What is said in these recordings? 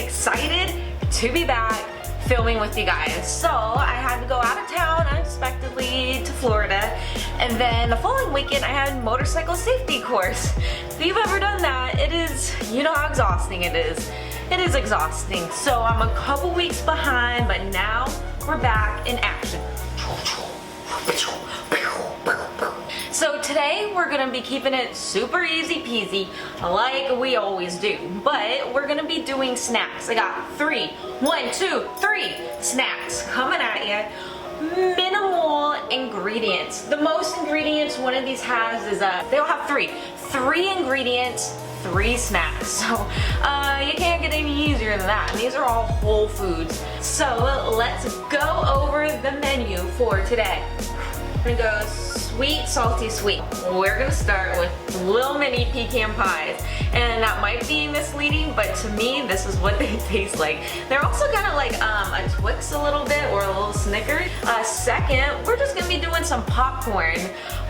excited to be back filming with you guys. So I had to go out of town unexpectedly to Florida, and then the following weekend I had motorcycle safety course. If you've ever done that, it is, you know how exhausting it is. It is exhausting. So I'm a couple weeks behind, but now we're back in action. So today we're gonna be keeping it super easy peasy like we always do, but we're gonna be doing snacks. I got 3 snacks coming at you. Minimal ingredients. The most ingredients one of these has is they all have 3 ingredients, 3 snacks. So you can't get any easier than that. And these are all whole foods. So let's go over the menu for today. I'm gonna go sweet, salty, sweet. We're gonna start with little mini pecan pies, and that might be misleading, but to me this is what they taste like. They're also kind of like a Twix a little bit, or a little Snickers. Second, we're just gonna be doing some popcorn,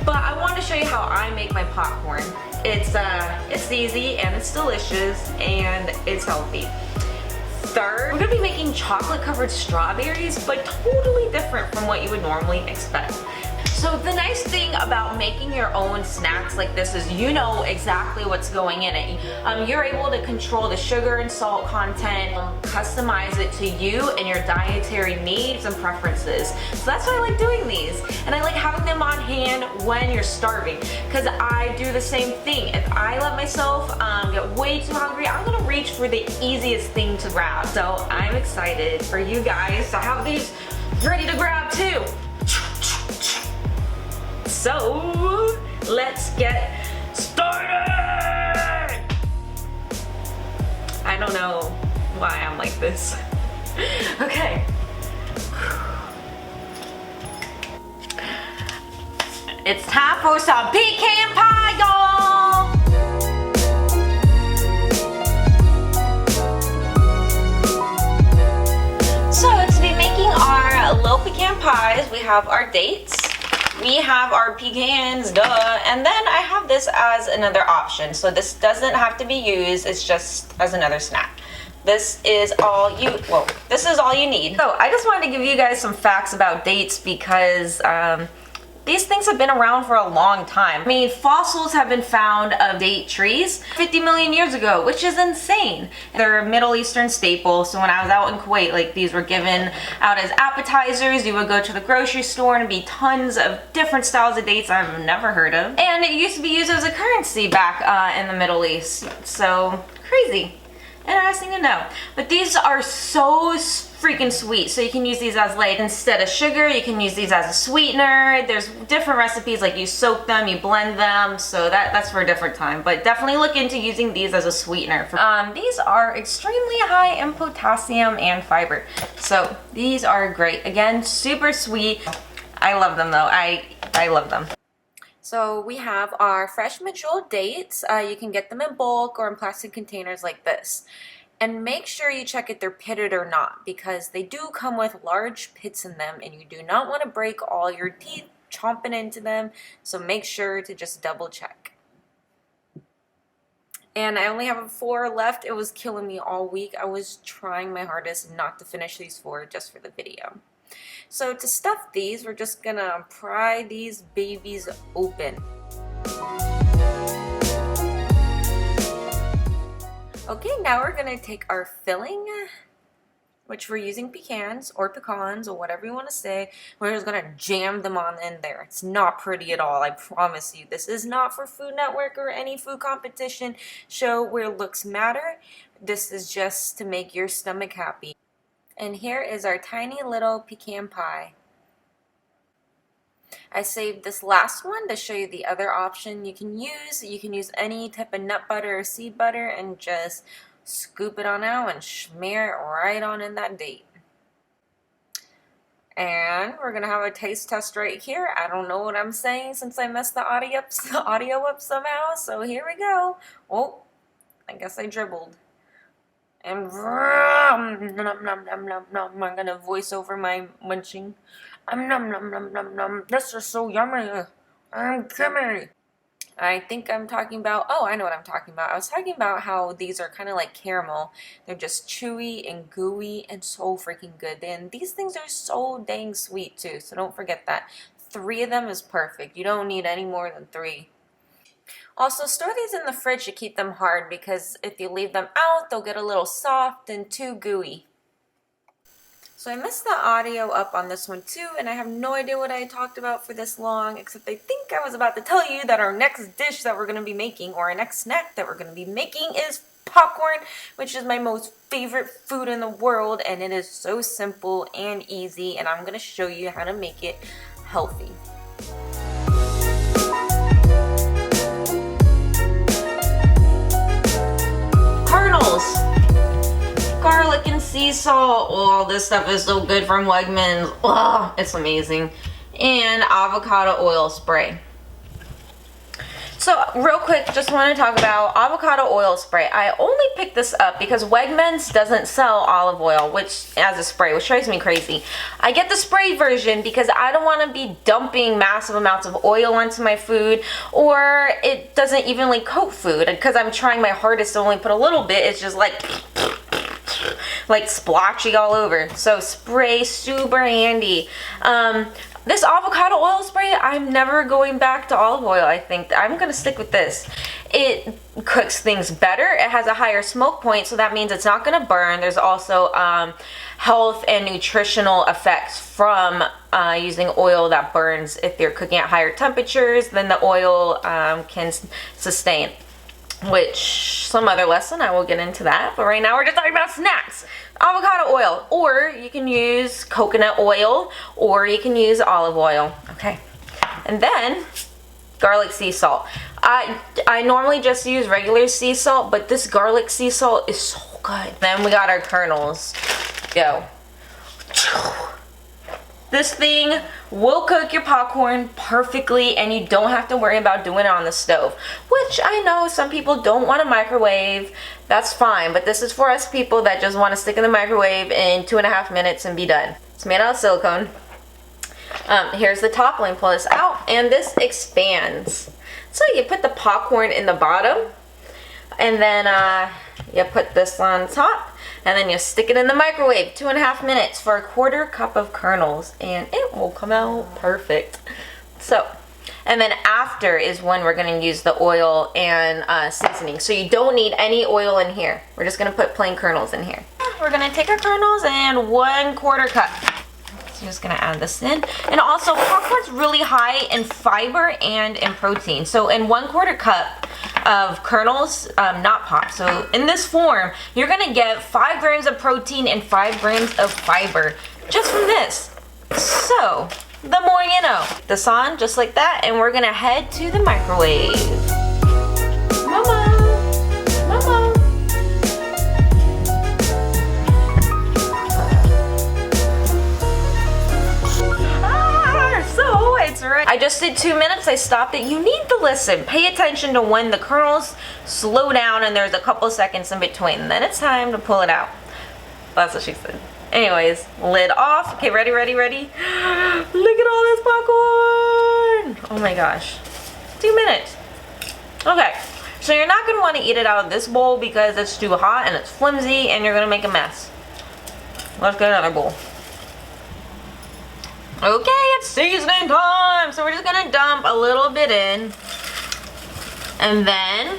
but I want to show you how I make my popcorn. It's easy and it's delicious and it's healthy. Third, we're gonna be making chocolate covered strawberries, but totally different from what you would normally expect. So the nice thing about making your own snacks like this is you know exactly what's going in it. You're able to control the sugar and salt content, customize it to you and your dietary needs and preferences. So that's why I like doing these. And I like having them on hand when you're starving, because I do the same thing. If I let myself get way too hungry, I'm gonna reach for the easiest thing to grab. So I'm excited for you guys to have these ready to grab too. So let's get started! I don't know why I'm like this. Okay. It's time for some pecan pie, y'all! So to be making our little pecan pies, we have our dates. We have our pecans, duh, and then I have this as another option. So this doesn't have to be used, it's just as another snack. This is all you need. So I just wanted to give you guys some facts about dates because these things have been around for a long time. I mean, fossils have been found of date trees 50 million years ago, which is insane. They're a Middle Eastern staple, so when I was out in Kuwait, like these were given out as appetizers. You would go to the grocery store and be tons of different styles of dates I've never heard of. And it used to be used as a currency back in the Middle East. So, crazy. Interesting to know. But these are so freaking sweet, so you can use these as like instead of sugar, you can use these as a sweetener. There's different recipes, like you soak them, you blend them, so that's for a different time, but definitely look into using these as a sweetener. These are extremely high in potassium and fiber, so these are great. Again, super sweet. I love them though. I love them. So we have our fresh medjool dates. You can get them in bulk or in plastic containers like this. And make sure you check if they're pitted or not, because they do come with large pits in them and you do not want to break all your teeth chomping into them. So make sure to just double check. And I only have 4 left. It was killing me all week. I was trying my hardest not to finish these 4 just for the video. So to stuff these, we're just gonna pry these babies open. Okay, now we're gonna take our filling, which we're using pecans or pecans or whatever you want to say. We're just gonna jam them on in there. It's not pretty at all, I promise you. This is not for Food Network or any food competition show where looks matter. This is just to make your stomach happy. And here is our tiny little pecan pie. I saved this last one to show you the other option you can use. You can use any type of nut butter or seed butter and just scoop it on out and smear it right on in that date. And we're gonna have a taste test right here. I don't know what I'm saying since I messed the audio up somehow, so here we go. Oh, I guess I dribbled. And nom nom nom nom nom. I'm gonna voice over my munching. Nom nom nom nom nom. This is so yummy. Gimme. I think I'm talking about, oh, I know what I'm talking about. I was talking about how these are kind of like caramel. They're just chewy and gooey and so freaking good. And these things are so dang sweet too, so don't forget that. 3 of them is perfect. You don't need any more than 3. Also, store these in the fridge to keep them hard because if you leave them out, they'll get a little soft and too gooey. So I messed the audio up on this one too, and I have no idea what I talked about for this long, except I think I was about to tell you that our next dish that we're going to be making, or our next snack that we're going to be making, is popcorn, which is my most favorite food in the world, and it is so simple and easy, and I'm going to show you how to make it healthy. Kernels, garlic and sea salt. Oh, this stuff is so good from Wegmans. Oh, it's amazing. And avocado oil spray. So real quick, just want to talk about avocado oil spray. I only picked this up because Wegmans doesn't sell olive oil, which as a spray, which drives me crazy. I get the spray version because I don't want to be dumping massive amounts of oil onto my food, or it doesn't evenly coat food because I'm trying my hardest to only put a little bit. It's just like splotchy all over. So spray, super handy. This avocado oil spray, I'm never going back to olive oil. I think I'm gonna stick with this. It cooks things better. It has a higher smoke point, so that means it's not gonna burn. There's also health and nutritional effects from using oil that burns. If you're cooking at higher temperatures, then the oil can sustain. Which, some other lesson, I will get into that. But right now we're just talking about snacks. Avocado oil, or you can use coconut oil, or you can use olive oil. Okay. And then, garlic sea salt. I normally just use regular sea salt, but this garlic sea salt is so good. Then we got our kernels. Go. This thing will cook your popcorn perfectly, and you don't have to worry about doing it on the stove. Which I know some people don't want a microwave. That's fine, but this is for us people that just want to stick in the microwave in 2.5 minutes and be done. It's made out of silicone. Here's the top. Let me pull this out, and this expands. So you put the popcorn in the bottom, and then you put this on top. And then you stick it in the microwave, 2.5 minutes for 1/4 cup of kernels, and it will come out perfect. So, and then after is when we're gonna use the oil and seasoning. So you don't need any oil in here. We're just gonna put plain kernels in here. We're gonna take our kernels and 1/4 cup. So I'm just gonna add this in. And also, popcorn's really high in fiber and in protein. So in 1/4 cup of kernels, not pop. So in this form, you're gonna get 5 grams of protein and 5 grams of fiber just from this. So the more you know. This on just like that, and we're gonna head to the microwave. Mama, mama. So it's right. I just did 2 minutes. I stopped it. You need to listen. Pay attention to when the kernels slow down and there's a couple seconds in between. And then it's time to pull it out. That's what she said. Anyways, lid off. Okay, ready, ready, ready? Look at all this popcorn. Oh my gosh. 2 minutes. Okay, so you're not going to want to eat it out of this bowl because it's too hot and it's flimsy and you're going to make a mess. Let's get another bowl. Okay, it's seasoning time. So we're just gonna dump a little bit in, and then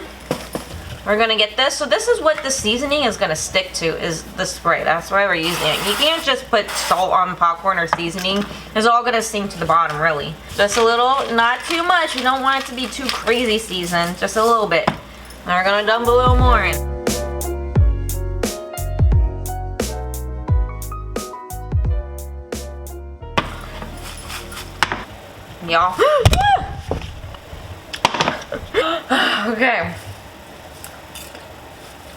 we're gonna get this. So this is what the seasoning is gonna stick to, is the spray. That's why we're using it. You can't just put salt on popcorn or seasoning. It's all gonna sink to the bottom, really. Just a little, not too much. You don't want it to be too crazy seasoned. Just a little bit. And we're gonna dump a little more in. Y'all. Okay.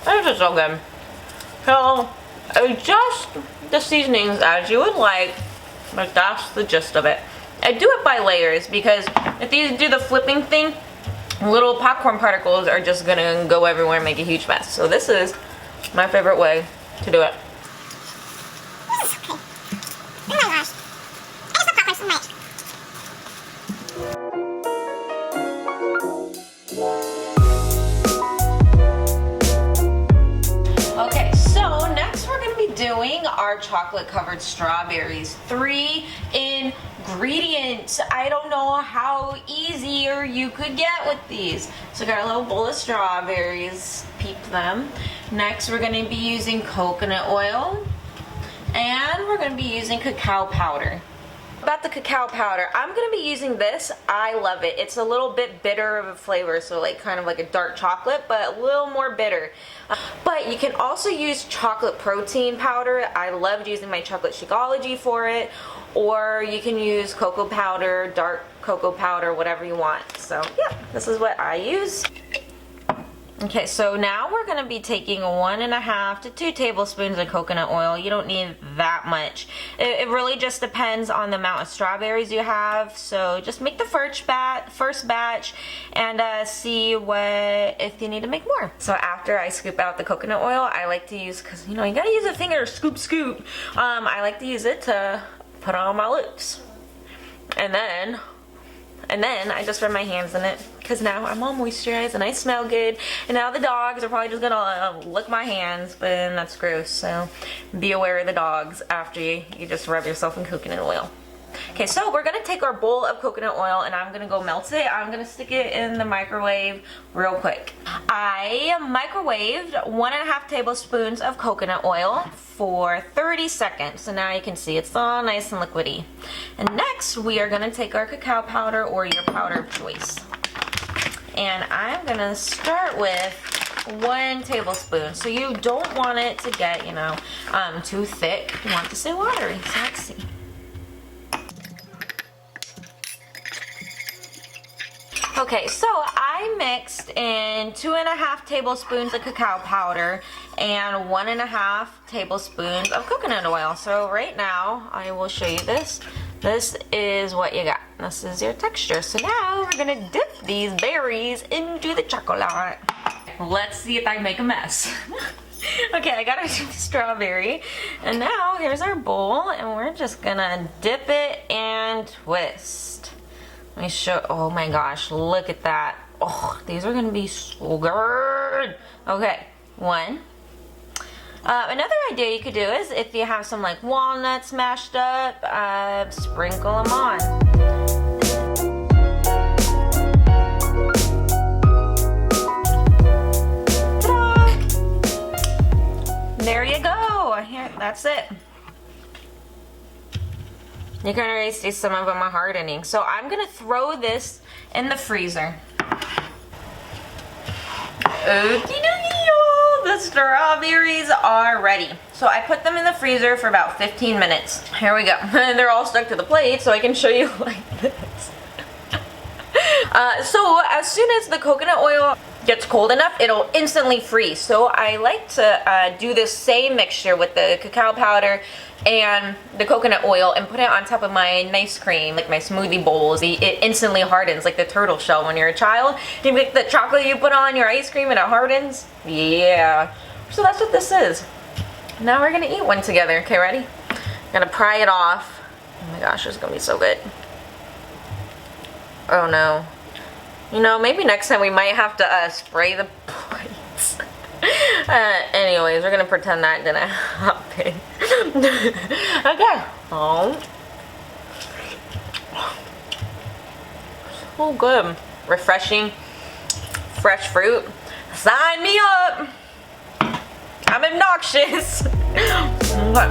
This is so good. So, adjust the seasonings as you would like, but that's the gist of it. I do it by layers because if you do the flipping thing, little popcorn particles are just gonna go everywhere and make a huge mess. So this is my favorite way to do it. This is okay. Oh my gosh. I just love popcorn so much. our chocolate covered strawberries. 3 ingredients. I don't know how easier you could get with these. So I got a little bowl of strawberries, peep them. Next we're gonna be using coconut oil, and we're gonna be using cacao powder. About the cacao powder, I'm gonna be using this. I love it. It's a little bit bitter of a flavor, so like kind of like a dark chocolate, but a little more bitter. But you can also use chocolate protein powder. I loved using my chocolate Shakeology for it, or you can use cocoa powder, dark cocoa powder, whatever you want. So yeah, this is what I use. Okay, so now we're going to be taking 1.5 to 2 tablespoons of coconut oil. You don't need that much. It really just depends on the amount of strawberries you have. So just make the first batch and see if you need to make more. So after I scoop out the coconut oil, I like to use, because you know you gotta use a finger, scoop. I like to use it to put on my lips. And then I just rub my hands in it, because now I'm all moisturized and I smell good. And now the dogs are probably just gonna lick my hands, but that's gross. So be aware of the dogs after you just rub yourself in coconut oil. Okay, so we're gonna take our bowl of coconut oil and I'm gonna go melt it. I'm gonna stick it in the microwave real quick. I microwaved 1.5 tablespoons of coconut oil for 30 seconds. So now you can see it's all nice and liquidy. And next we are gonna take our cacao powder or your powder of choice. And I'm gonna start with 1 tablespoon. So you don't want it to get, you know, too thick. You want it to stay watery. So let's see. Okay, so I mixed in 2.5 tablespoons of cacao powder and 1.5 tablespoons of coconut oil. So right now, I will show you this. This is what you got. This is your texture. So now we're gonna dip these berries into the chocolate. Let's see if I make a mess. Okay, I got our strawberry, and now here's our bowl, and we're just gonna dip it and twist. Let me show, oh my gosh, look at that. Oh, these are gonna be so good. Okay, 1. Another idea you could do is if you have some like walnuts mashed up, sprinkle them on. Ta-da! There you go. Here, that's it. You can already see some of them are hardening. So I'm gonna throw this in the freezer. Okie dokie, y'all. The strawberries are ready. So I put them in the freezer for about 15 minutes. Here we go. They're all stuck to the plate, so I can show you like this. So as soon as the coconut oil gets cold enough, it'll instantly freeze. So I like to do this same mixture with the cacao powder and the coconut oil and put it on top of my nice cream, like my smoothie bowls. It instantly hardens like the turtle shell when you're a child. You make the chocolate you put on your ice cream and it hardens. Yeah. So that's what this is. Now we're gonna eat one together. Okay, ready? Gonna pry it off. Oh my gosh, it's gonna be so good. Oh no. You know, maybe next time we might have to spray the plates. Anyways, we're gonna pretend that didn't happen. Okay. Oh. So good. Refreshing. Fresh fruit. Sign me up. I'm obnoxious. Okay.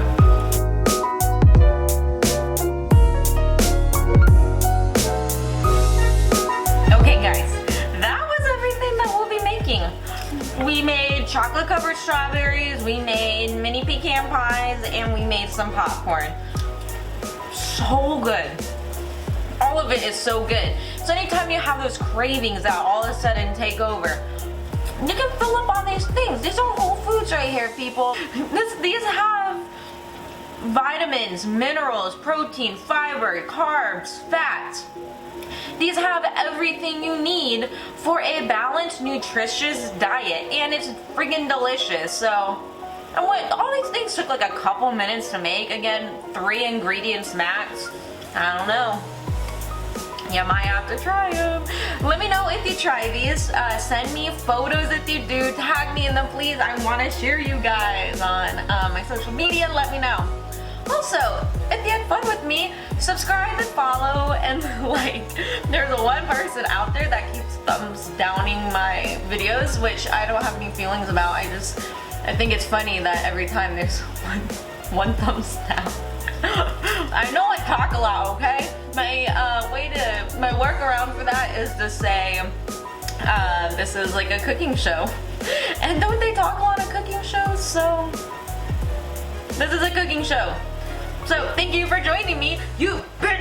Okay guys, that was everything that we'll be making. We made chocolate covered strawberries, we made mini pecan pies, and we made some popcorn. So good. All of it is so good. So anytime you have those cravings that all of a sudden take over, you can fill up on these things. These are whole foods right here, people. These have vitamins, minerals, protein, fiber, carbs, fats. These have everything you need for a balanced, nutritious diet, and it's friggin' delicious. So, and what, all these things took like a couple minutes to make. Again, 3 ingredients max. I don't know. You might have to try them. Let me know if you try these. Send me photos if you do. Tag me in them, please. I want to share you guys on my social media. Let me know. Also, if you had fun with me, subscribe and follow and like. There's one person out there that keeps thumbs downing my videos, which I don't have any feelings about. I think it's funny that every time there's one thumbs down. I know I talk a lot, okay? My workaround for that is to say this is like a cooking show. And don't they talk a lot of cooking shows? So this is a cooking show. So thank you for joining me. You've been